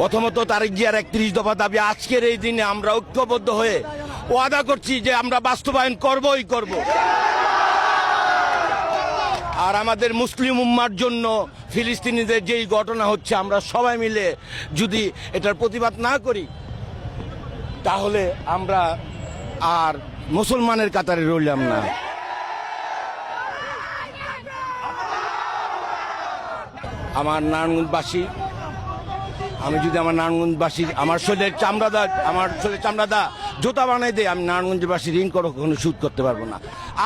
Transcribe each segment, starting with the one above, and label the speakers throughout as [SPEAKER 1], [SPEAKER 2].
[SPEAKER 1] প্রথমত তারেক জিয়ার 31 দফা দাবি আজকের এই দিনে আমরা ঐক্যবদ্ধ হয়ে ওয়াদা করছি যে আমরা বাস্তবায়ন করবই করব। আর আমাদের মুসলিম উম্মার জন্য ফিলিস্তিনিদের যেই ঘটনা হচ্ছে আমরা সবাই মিলে যদি এটার প্রতিবাদ না করি তাহলে আমরা আর মুসলমানের কাতারে রইলাম না। আমার নারায়ণগঞ্জবাসী, আমি যদি আমার নারায়ণগঞ্জবাসী আমার শরীরের চামড়াদা জুতা বানাই দেয়, আমি নারায়ণগঞ্জবাসী ঋণ কখনো শোধ করতে পারবো না।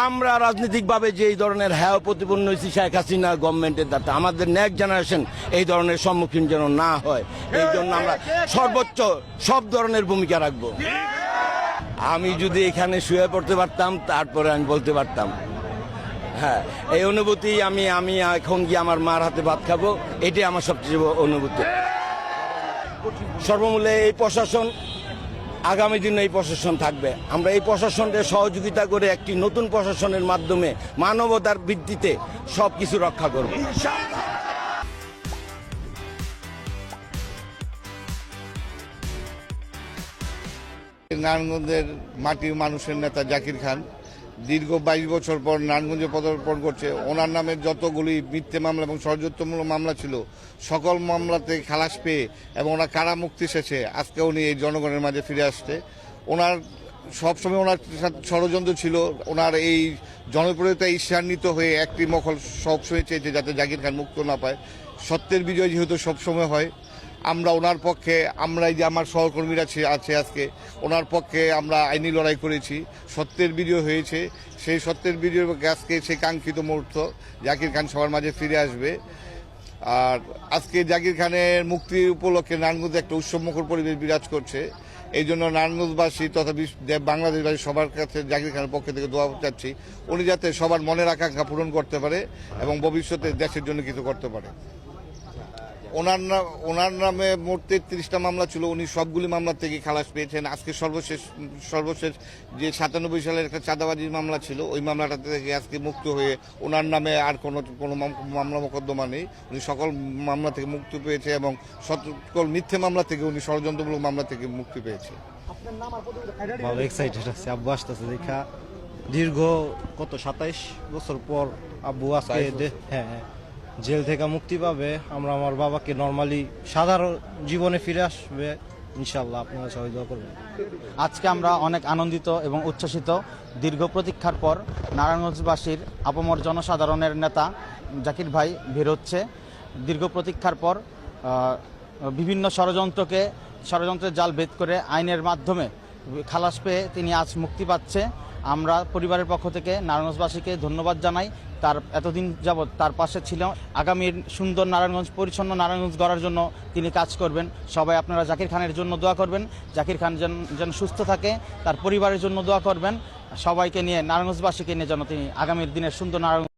[SPEAKER 1] আমরা রাজনৈতিকভাবে যে এই ধরনের হ্যাঁ প্রতিপন্ন হয়েছি শেখ হাসিনা গভর্নমেন্টের দ্বারা, আমাদের নেক্সট জেনারেশন এই ধরনের সম্মুখীন যেন না হয়, এই জন্য আমরা সর্বোচ্চ সব ধরনের ভূমিকা রাখবো। আমি যদি এখানে শুয়ে পড়তে পারতাম তারপরে আমি বলতে পারতাম হ্যাঁ, এই অনুভূতি আমি এখন গিয়ে আমার মার হাতে ভাত খাবো, এটাই আমার সবচেয়ে অনুভূতি। সর্বমূল্যে এই প্রশাসন, আগামী দিনে এই প্রশাসন থাকবে। আমরা এই প্রশাসনকে সহযোগিতা করে একটি নতুন প্রশাসনের মাধ্যমে মানবতার ভিত্তিতে সব কিছু রক্ষা করব।
[SPEAKER 2] নারায়ণগঞ্জের মাটির মানুষের নেতা জাকির খান দীর্ঘ 22 বছর পর নারায়ণগঞ্জে পদার্পণ করছে। ওনার নামে যতগুলি মিথ্যে মামলা এবং ষড়যন্ত্রমূলক মামলা ছিল সকল মামলাতে খালাস পেয়ে এবং ওনার কারা মুক্তি শেষে আজকে উনি এই জনগণের মাঝে ফিরে আসছে। ওনার সবসময় ওনার ষড়যন্ত্র ছিল, ওনার এই জনপ্রিয়তা ঈর্ষান্বিত হয়ে একটি মহল সবসময় চেয়েছে যাতে জাকির খান মুক্ত না পায়। সত্যের বিজয় যেহেতু সবসময় হয়, আমরা ওনার পক্ষে, আমরা এই যে আমার সহকর্মীরা আছে আজকে, ওনার পক্ষে আমরা আইনি লড়াই করেছি, সত্যের বিজয় হয়েছে। সেই সত্যের বিজয়ের আজকে সেই কাঙ্ক্ষিত মুহূর্ত জাকির খান সবার মাঝে ফিরে আসবে। আর আজকে জাকির খানের মুক্তির উপলক্ষে নারায়ণগঞ্জে একটা উৎসবমুখর পরিবেশ বিরাজ করছে। এই জন্য নারায়ণগঞ্জবাসী তথা বাংলাদেশবাসী সবার কাছে জাকির খানের পক্ষ থেকে দোয়া চাচ্ছি উনি যাতে সবার মনের আকাঙ্ক্ষা পূরণ করতে পারে এবং ভবিষ্যতে দেশের জন্য কিছু করতে পারে। ওনার নামে মোট 33টা মামলা ছিল, উনি সবগুলি মামলা থেকে খালাস পেয়েছেন। আজকে সর্বশেষ যে 97 সালের একটা চাঁদাবাজির মামলা ছিল, ওই মামলাটা থেকে আজকে মুক্ত হয়ে ওনার নামে আর কোনো মামলা মোকদ্দমা নেই। উনি সকল মামলা থেকে মুক্তি পেয়েছে এবং সকল মিথ্যে মামলা থেকে উনি ষড়যন্ত্রমূলক মামলা থেকে মুক্তি পেয়েছে।
[SPEAKER 3] ভালো এক্সাইটেড আছে, আব্বু আসতেছে দেখা দীর্ঘ 27 বছর পর আব্বু আজকে হ্যাঁ জেল থেকে মুক্তি পাবে। আমরা আমার বাবাকে নর্মালি সাধারণ জীবনে ফিরে আসবে ইনশাল্লাহ, আপনারা সবাই দোয়া করবেন।
[SPEAKER 4] আজকে আমরা অনেক আনন্দিত এবং উচ্ছ্বসিত। দীর্ঘ প্রতীক্ষার পর নারায়ণগঞ্জবাসীর আপামর জনসাধারণের নেতা জাকির ভাই বের হচ্ছে। দীর্ঘ প্রতীক্ষার পর বিভিন্ন ষড়যন্ত্রের জাল ভেদ করে আইনের মাধ্যমে খালাস পেয়ে তিনি আজ মুক্তি পাচ্ছে। আমরা পরিবারের পক্ষ থেকে নারায়ণগঞ্জবাসীকে ধন্যবাদ জানাই, তার এতদিন যাবৎ তার পাশে ছিল। আগামীর সুন্দর নারায়ণগঞ্জ, পরিচ্ছন্ন নারায়ণগঞ্জ গড়ার জন্য তিনি কাজ করবেন। সবাই আপনারা জাকির খানের জন্য দোয়া করবেন, জাকির খান যেন সুস্থ থাকে, তার পরিবারের জন্য দোয়া করবেন। সবাইকে নিয়ে, নারায়ণগঞ্জবাসীকে নিয়ে যেন তিনি আগামীর দিনের সুন্দর নারায়ণ